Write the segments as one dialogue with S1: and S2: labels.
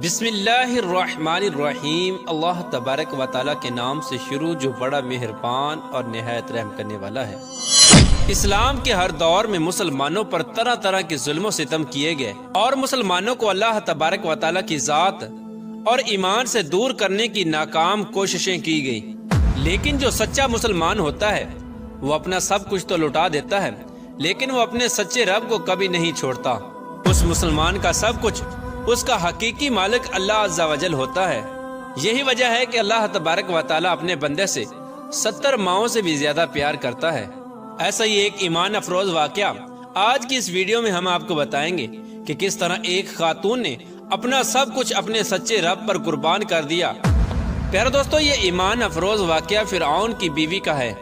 S1: بسم اللہ الرحمن الرحیم۔ اللہ تبارک و تعالیٰ کے نام سے شروع جو بڑا مہربان اور نہایت رحم کرنے والا ہے۔ اسلام کے ہر دور میں مسلمانوں پر طرح طرح کے ظلم و ستم کیے گئے اور مسلمانوں کو اللہ تبارک و تعالیٰ کی ذات اور ایمان سے دور کرنے کی ناکام کوششیں کی گئی، لیکن جو سچا مسلمان ہوتا ہے وہ اپنا سب کچھ تو لٹا دیتا ہے، لیکن وہ اپنے سچے رب کو کبھی نہیں چھوڑتا۔ اس مسلمان کا سب کچھ اس کا حقیقی مالک اللہ عز و جل ہوتا ہے۔ یہی وجہ ہے کہ اللہ تبارک و تعالیٰ اپنے بندے سے 70 ماؤں سے بھی زیادہ پیار کرتا ہے۔ ایسا ہی ایک ایمان افروز واقعہ آج کی اس ویڈیو میں ہم آپ کو بتائیں گے کہ کس طرح ایک خاتون نے اپنا سب کچھ اپنے سچے رب پر قربان کر دیا۔ پیارے دوستو، یہ ایمان افروز واقعہ فرعون کی بیوی کا ہے۔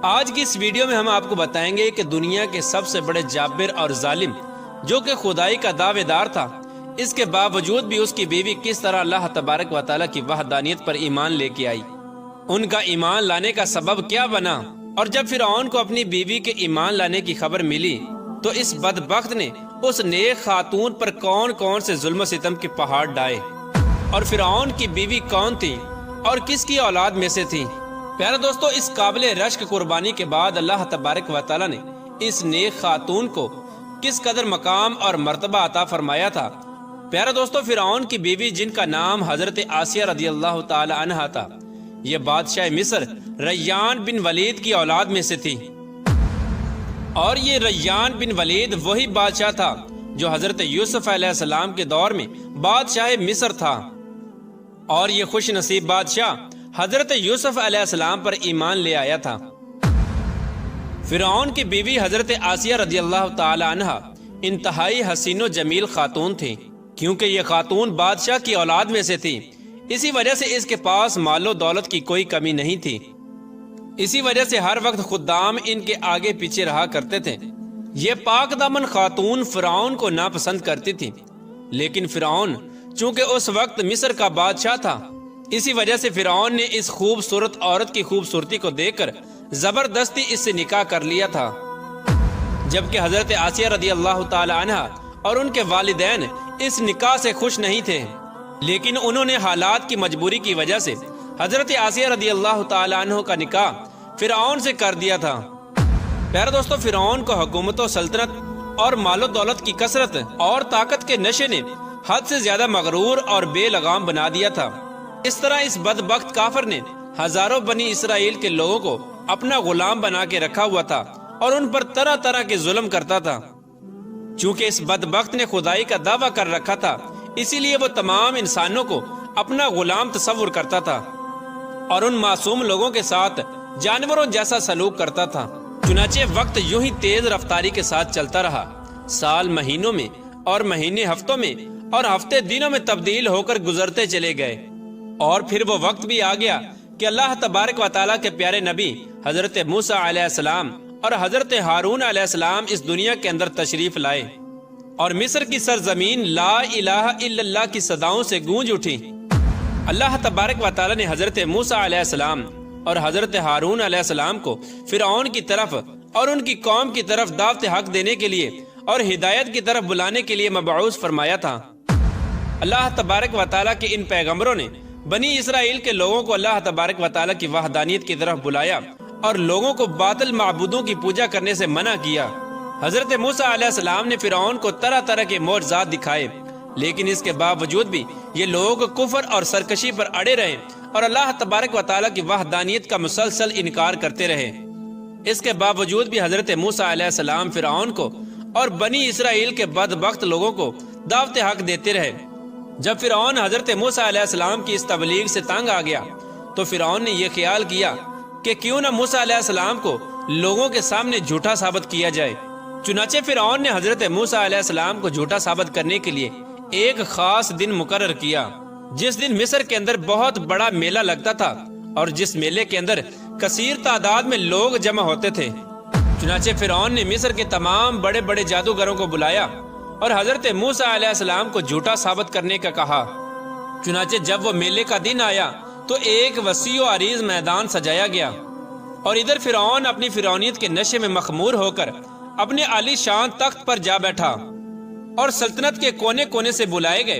S1: آج کی اس ویڈیو میں ہم آپ کو بتائیں گے کہ دنیا کے سب سے بڑے جابر اور ظالم جو کہ خدائی کا دعوے دار تھا، اس کے باوجود بھی اس کی بیوی کس طرح اللہ تبارک و تعالیٰ کی وحدانیت پر ایمان لے کے آئی۔ ان کا ایمان لانے کا سبب کیا بنا، اور جب فرعون کو اپنی بیوی کے ایمان لانے کی خبر ملی تو اس بدبخت نے اس نیک خاتون پر کون کون سے ظلم و ستم کے پہاڑ ڈائے، اور فرعون کی بیوی کون تھی اور کس کی اولاد میں سے تھی۔ پیارے دوستو، اس قابل رشک قربانی کے بعد اللہ تبارک و تعالیٰ نے اس نیک خاتون کو کس قدر مقام اور مرتبہ عطا فرمایا تھا۔ پیارے دوستو، فرعون کی بیوی جن کا نام حضرت آسیہ رضی اللہ تعالی عنہا تھا، یہ بادشاہ مصر ریان بن ولید کی اولاد میں سے تھی، اور یہ ریان بن ولید وہی بادشاہ تھا جو حضرت یوسف علیہ السلام کے دور میں بادشاہ مصر تھا، اور یہ خوش نصیب بادشاہ حضرت یوسف علیہ السلام پر ایمان لے آیا تھا۔ فرعون کی بیوی حضرت آسیہ رضی اللہ تعالی عنہا انتہائی حسین و جمیل خاتون تھی، کیونکہ یہ خاتون بادشاہ کی اولاد میں سے تھی، اسی وجہ سے اس کے پاس مال و دولت کی کوئی کمی نہیں تھی۔ اسی وجہ سے ہر وقت خدام ان کے آگے پیچھے رہا کرتے تھے۔ یہ پاک دامن خاتون فرعون کو ناپسند کرتی تھی، لیکن فرعون چونکہ اس وقت مصر کا بادشاہ تھا، اسی وجہ سے فرعون نے اس خوبصورت عورت کی خوبصورتی کو دیکھ کر زبردستی اس سے نکاح کر لیا تھا، جبکہ حضرت آسیہ رضی اللہ تعالی عنہا اور ان کے والدین اس نکاح سے خوش نہیں تھے، لیکن انہوں نے حالات کی مجبوری کی وجہ سے حضرت آسیہ رضی اللہ تعالی عنہ کا نکاح فرعون سے کر دیا تھا۔ پیارے دوستو، فرعون کو حکومت و سلطنت اور مال و دولت کی کثرت اور طاقت کے نشے نے حد سے زیادہ مغرور اور بے لگام بنا دیا تھا۔ اس طرح اس بدبخت کافر نے ہزاروں بنی اسرائیل کے لوگوں کو اپنا غلام بنا کے رکھا ہوا تھا اور ان پر طرح طرح کے ظلم کرتا تھا۔ چونکہ اس بدبخت نے خدائی کا دعویٰ کر رکھا تھا، اسی لیے وہ تمام انسانوں کو اپنا غلام تصور کرتا تھا اور ان معصوم لوگوں کے ساتھ جانوروں جیسا سلوک کرتا تھا۔ چنانچہ وقت یوں ہی تیز رفتاری کے ساتھ چلتا رہا، سال مہینوں میں اور مہینے ہفتوں میں اور ہفتے دنوں میں تبدیل ہو کر گزرتے چلے گئے، اور پھر وہ وقت بھی آ گیا کہ اللہ تبارک و تعالیٰ کے پیارے نبی حضرت موسیٰ علیہ السلام اور حضرت ہارون علیہ السلام اس دنیا کے اندر تشریف لائے، اور مصر کی سرزمین لا الہ الا اللہ کی صداؤں سے گونج اٹھی۔ اللہ تبارک و تعالیٰ نے حضرت موسیٰ علیہ السلام اور حضرت ہارون علیہ السلام کو فرعون کی طرف اور ان کی قوم کی طرف دعوت حق دینے کے لیے اور ہدایت کی طرف بلانے کے لیے مبعوث فرمایا تھا۔ اللہ تبارک و تعالیٰ کے ان پیغمبروں نے بنی اسرائیل کے لوگوں کو اللہ تبارک و تعالیٰ کی وحدانیت کی طرف بلایا اور لوگوں کو باطل معبودوں کی پوجا کرنے سے منع کیا۔ حضرت موسیٰ علیہ السلام نے فرعون کو طرح طرح کے معجزات دکھائے، لیکن اس کے باوجود بھی یہ لوگ کفر اور سرکشی پر اڑے رہے اور اللہ تبارک و تعالیٰ کی وحدانیت کا مسلسل انکار کرتے رہے۔ اس کے باوجود بھی حضرت موسیٰ علیہ السلام فرعون کو اور بنی اسرائیل کے بدبخت لوگوں کو دعوت حق دیتے رہے۔ جب فرعون حضرت موسیٰ علیہ السلام کی اس تبلیغ سے تنگ آ گیا تو فرعون نے یہ خیال کیا کہ کیوں نہ موسیٰ علیہ السلام کو لوگوں کے سامنے جھوٹا ثابت کیا جائے۔ چنانچہ فرعون نے حضرت موسیٰ علیہ السلام کو جھوٹا ثابت کرنے کے لیے ایک خاص دن مقرر کیا، جس دن مصر کے اندر بہت بڑا میلہ لگتا تھا اور جس میلے کے اندر کثیر تعداد میں لوگ جمع ہوتے تھے۔ چنانچہ فرعون نے مصر کے تمام بڑے بڑے جادوگروں کو بلایا اور حضرت موسیٰ علیہ السلام کو جھوٹا ثابت کرنے کا کہا۔ چنانچہ جب وہ میلے کا دن آیا تو ایک وسیع و عریض میدان سجایا گیا، اور ادھر فرعون اپنی فرعونیت کے نشے میں مخمور ہو کر اپنے عالی شان تخت پر جا بیٹھا، اور سلطنت کے کونے کونے سے بلائے گئے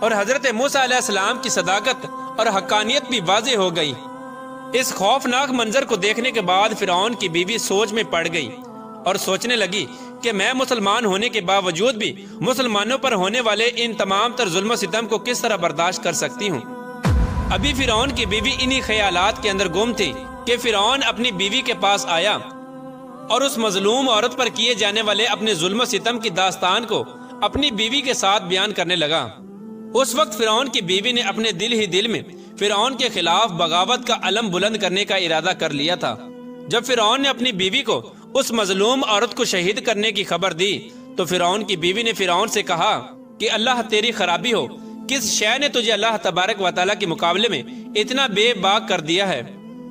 S1: اور حضرت موسیٰ علیہ السلام کی صداقت اور حقانیت بھی واضح ہو گئی۔ اس خوفناک منظر کو دیکھنے کے بعد فرعون کی بیوی سوچ میں پڑ گئی اور سوچنے لگی کہ میں مسلمان ہونے کے باوجود بھی مسلمانوں پر ہونے والے ان تمام تر ظلم و ستم کو کس طرح برداشت کر سکتی ہوں۔ ابھی فرعون کی بیوی انہی خیالات کے اندر گم تھی کہ فرعون اپنی بیوی کے پاس آیا اور اس مظلوم عورت پر کیے جانے والے اپنے ظلم و ستم کی داستان کو اپنی بیوی کے ساتھ بیان کرنے لگا۔ اس وقت فرعون کی بیوی نے اپنے دل ہی دل میں فرعون کے خلاف بغاوت کا علم بلند کرنے کا ارادہ کر لیا تھا۔ جب فرعون نے اپنی بیوی کو اس مظلوم عورت کو شہید کرنے کی خبر دی تو فرعون کی بیوی نے فرعون سے کہا کہ اللہ تیری خرابی ہو، کس شے نے تجھے اللہ تبارک و تعالیٰ کے مقابلے میں اتنا بے باک کر دیا ہے؟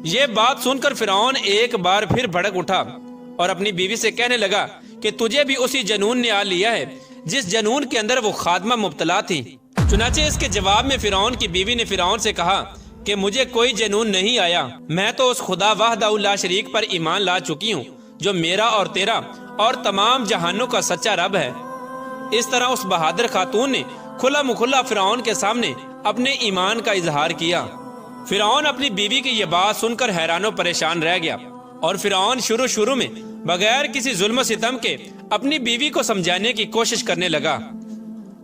S1: یہ بات سن کر فرعون ایک بار پھر بھڑک اٹھا اور اپنی بیوی سے کہنے لگا کہ تجھے بھی اسی جنون نے آ لیا ہے جس جنون کے اندر وہ خادمہ مبتلا تھی۔ چنانچہ اس کے جواب میں فرعون کی بیوی نے فرعون سے کہا کہ مجھے کوئی جنون نہیں آیا، میں تو اس خدا وحدہ لا شریک پر ایمان لا چکی ہوں جو میرا اور تیرا اور تمام جہانوں کا سچا رب ہے۔ اس طرح اس بہادر خاتون نے کھلا مکھلا فرعون کے سامنے اپنے ایمان کا اظہار کیا۔ فرعون اپنی بیوی کی یہ بات سن کر حیران و پریشان رہ گیا اور فرعون شروع میں بغیر کسی ظلم و ستم کے اپنی بیوی کو سمجھانے کی کوشش کرنے لگا،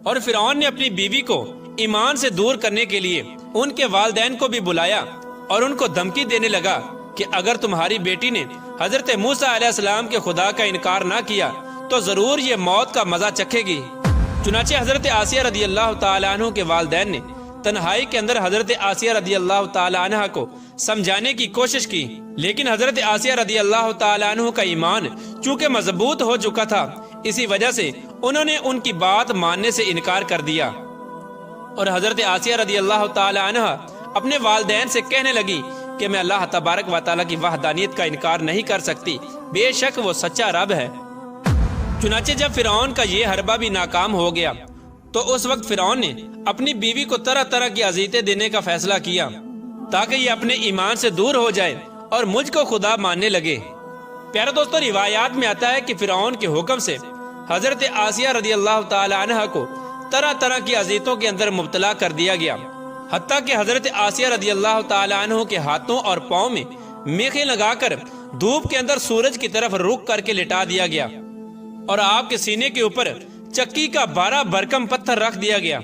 S1: اور فرعون نے اپنی بیوی کو ایمان سے دور کرنے کے لیے ان کے والدین کو بھی بلایا اور ان کو دھمکی دینے لگا کہ اگر تمہاری بیٹی نے حضرت موسیٰ علیہ السلام کے خدا کا انکار نہ کیا تو ضرور یہ موت کا مزہ چکھے گی۔ چنانچہ حضرت آسیہ رضی اللہ تعالیٰ عنہ کے والدین نے تنہائی کے اندر حضرت آسیہ رضی اللہ تعالیٰ عنہ کو سمجھانے کی کوشش کی، لیکن حضرت آسیہ رضی اللہ تعالیٰ عنہ کا ایمان چونکہ مضبوط ہو چکا تھا، اسی وجہ سے انہوں نے ان کی بات ماننے سے انکار کر دیا، اور حضرت آسیہ رضی اللہ تعالیٰ عنہ اپنے والدین سے کہنے لگی کہ میں اللہ تبارک و تعالیٰ کی وحدانیت کا انکار نہیں کر سکتی، بے شک وہ سچا رب ہے۔ چنانچہ جب فرعون کا یہ حربہ بھی ناکام ہو گیا تو اس وقت فرعون نے اپنی بیوی کو طرح طرح کی اذیتیں دینے کا فیصلہ کیا تاکہ یہ اپنے ایمان سے دور ہو جائے اور مجھ کو خدا ماننے لگے۔ پیارے دوستو، روایات میں آتا ہے کہ فرعون کے حکم سے حضرت آسیہ رضی اللہ تعالی عنہ کو طرح طرح کی اذیتوں کے اندر مبتلا کر دیا گیا، حتیٰ کہ حضرت آسیہ رضی اللہ تعالی عنہ کے ہاتھوں اور پاؤں میں میخیں لگا کر دھوپ کے اندر سورج کی طرف رخ کر کے لٹا دیا گیا، اور آپ کے سینے کے اوپر چکی کا 12 بھرکم پتھر رکھ دیا گیا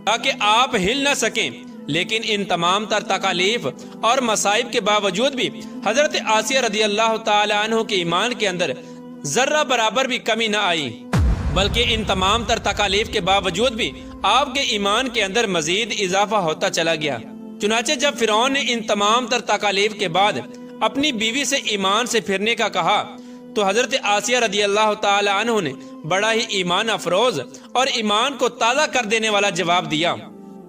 S1: تاکہ آپ ہل نہ سکیں۔ لیکن ان تمام تر تکالیف اور مصائب کے باوجود بھی حضرت آسیہ رضی اللہ تعالی عنہ کے ایمان کے اندر ذرہ برابر بھی کمی نہ آئی، بلکہ ان تمام تر تکالیف کے باوجود بھی آپ کے ایمان کے اندر مزید اضافہ ہوتا چلا گیا۔ چنانچہ جب فرعون نے ان تمام تر تکالیف کے بعد اپنی بیوی سے ایمان سے پھرنے کا کہا تو حضرت آسیہ رضی اللہ تعالی عنہ نے بڑا ہی ایمان افروز اور ایمان کو تازہ کر دینے والا جواب دیا،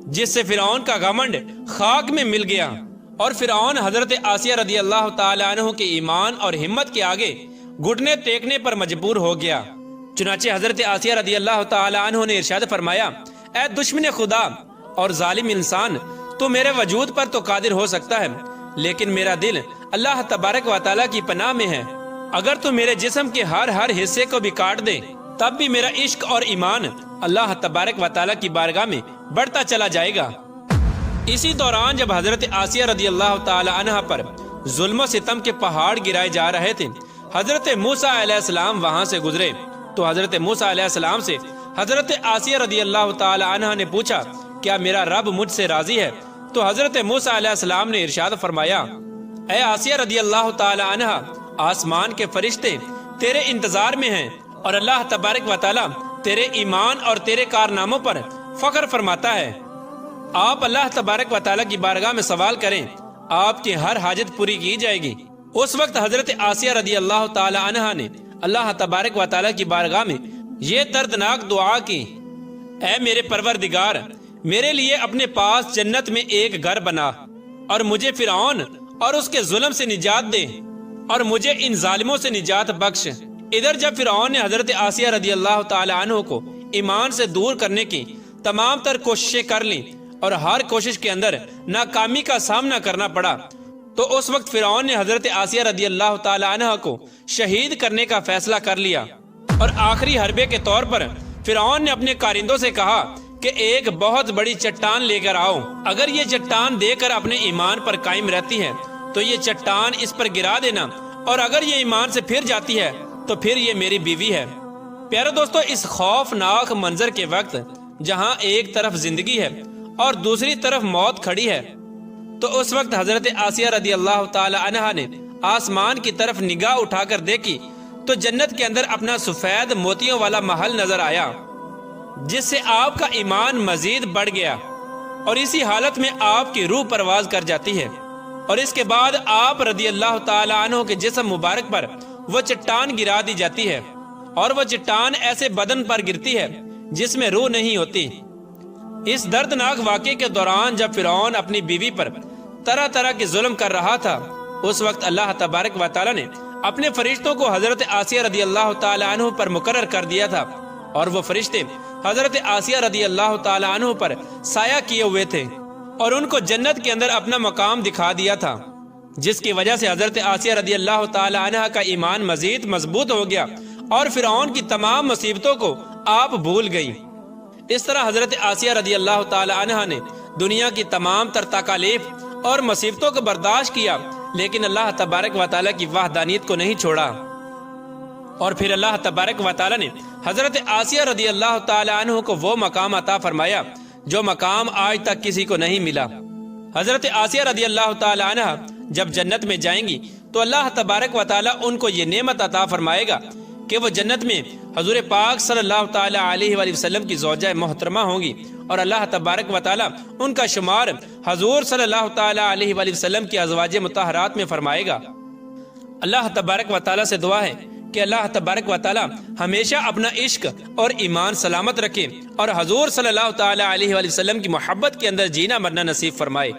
S1: جس سے فرعون کا گھمنڈ خاک میں مل گیا، اور فرعون حضرت آسیہ رضی اللہ تعالی عنہ کے ایمان اور ہمت کے آگے گھٹنے ٹیکنے پر مجبور ہو گیا۔ چنانچہ حضرت آسیہ رضی اللہ تعالی عنہ نے ارشاد فرمایا، اے دشمن خدا اور ظالم انسان، تو میرے وجود پر تو قادر ہو سکتا ہے، لیکن میرا دل اللہ تبارک و تعالیٰ کی پناہ میں ہے۔ اگر تو میرے جسم کے ہر حصے کو بھی کاٹ دے تب بھی میرا عشق اور ایمان اللہ تبارک و تعالیٰ کی بارگاہ میں بڑھتا چلا جائے گا۔ اسی دوران جب حضرت آسیہ رضی اللہ تعالی عنہ پر ظلم و ستم کے پہاڑ گرائے جا رہے تھے، حضرت موسیٰ علیہ السلام وہاں سے گزرے تو حضرت موسیٰ علیہ السلام سے حضرت آسیہ رضی اللہ تعالی عنہ نے پوچھا، کیا میرا رب مجھ سے راضی ہے؟ تو حضرت موسیٰ علیہ السلام نے ارشاد فرمایا، اے آسیہ رضی اللہ تعالی عنہ، آسمان کے فرشتے تیرے انتظار میں ہیں اور اللہ تبارک و تعالیٰ تیرے ایمان اور تیرے کارناموں پر فخر فرماتا ہے۔ آپ اللہ تبارک و تعالیٰ کی بارگاہ میں سوال کریں، آپ کی ہر حاجت پوری کی جائے گی۔ اس وقت حضرت آسیہ رضی اللہ تعالی عنہ نے اللہ تبارک و تعالیٰ کی بارگاہ میں یہ دردناک دعا کی، اے میرے پروردگار، میرے لیے اپنے پاس جنت میں ایک گھر بنا اور مجھے فرعون اور اس کے ظلم سے نجات دے اور مجھے ان ظالموں سے نجات بخش۔ ادھر جب فرعون نے حضرت آسیہ رضی اللہ تعالی عنہ کو ایمان سے دور کرنے کی تمام تر کوششیں کر لیں اور ہر کوشش کے اندر ناکامی کا سامنا کرنا پڑا، تو اس وقت فرعون نے حضرت آسیہ رضی اللہ تعالی عنہ کو شہید کرنے کا فیصلہ کر لیا، اور آخری حربے کے طور پر فرعون نے اپنے کارندوں سے کہا کہ ایک بہت بڑی چٹان لے کر آؤ، اگر یہ چٹان دے کر اپنے ایمان پر قائم رہتی ہے تو یہ چٹان اس پر گرا دینا، اور اگر یہ ایمان سے پھر جاتی ہے تو پھر یہ میری بیوی ہے۔ پیارے دوستو، اس خوفناک منظر کے وقت جہاں ایک طرف زندگی ہے اور دوسری طرف موت کھڑی ہے، تو اس وقت حضرت آسیہ رضی اللہ تعالی عنہا نے آسمان کی طرف نگاہ اٹھا کر دیکھی تو جنت کے اندر اپنا سفید موتیوں والا محل نظر آیا، جس سے آپ کا ایمان مزید بڑھ گیا، اور اسی حالت میں آپ کی روح پرواز کر جاتی ہے، اور اس کے بعد آپ رضی اللہ تعالی عنہ کے جسم مبارک پر وہ چٹان گرا دی جاتی ہے، اور وہ چٹان ایسے بدن پر گرتی ہے جس میں روح نہیں ہوتی۔ اس دردناک واقعے کے دوران جب فرعون اپنی بیوی پر طرح طرح کے ظلم کر رہا تھا، اس وقت اللہ تبارک و تعالی نے اپنے فرشتوں کو حضرت آسیہ رضی اللہ تعالی عنہ پر مقرر کر دیا تھا، اور وہ فرشتے حضرت آسیہ رضی اللہ تعالی عنہ پر سایہ کیے ہوئے تھے، اور ان کو جنت کے اندر اپنا مقام دکھا دیا تھا، جس کی وجہ سے حضرت آسیہ رضی اللہ تعالی عنہ کا ایمان مزید مضبوط ہو گیا، اور فرعون کی تمام مصیبتوں کو آپ بھول گئی۔ اس طرح حضرت آسیہ رضی اللہ تعالی عنہ نے دنیا کی تمام تر تکالیف اور مصیبتوں کو برداشت کیا، لیکن اللہ تبارک و تعالی کی وحدانیت کو نہیں چھوڑا، اور پھر اللہ تبارک و تعالی نے حضرت آسیہ رضی اللہ تعالی عنہ کو وہ مقام عطا فرمایا جو مقام آج تک کسی کو نہیں ملا۔ حضرت آسیہ رضی اللہ تعالی عنہ جب جنت میں جائیں گی تو اللہ تبارک و تعالی ان کو یہ نعمت عطا فرمائے گا کہ وہ جنت میں حضور پاک صلی اللہ تعالی علیہ وآلہ وسلم کی زوجہ محترمہ ہوں گی، اور اللہ تبارک و تعالی ان کا شمار حضور صلی اللہ تعالی علیہ وآلہ وسلم کی ازواج مطہرات میں فرمائے گا۔ اللہ تبارک و تعالی سے دعا ہے کہ اللہ تبارک و تعالی ہمیشہ اپنا عشق اور ایمان سلامت رکھے، اور حضور صلی اللہ تعالی علیہ وآلہ وسلم کی محبت کے اندر جینا مرنا نصیب فرمائے۔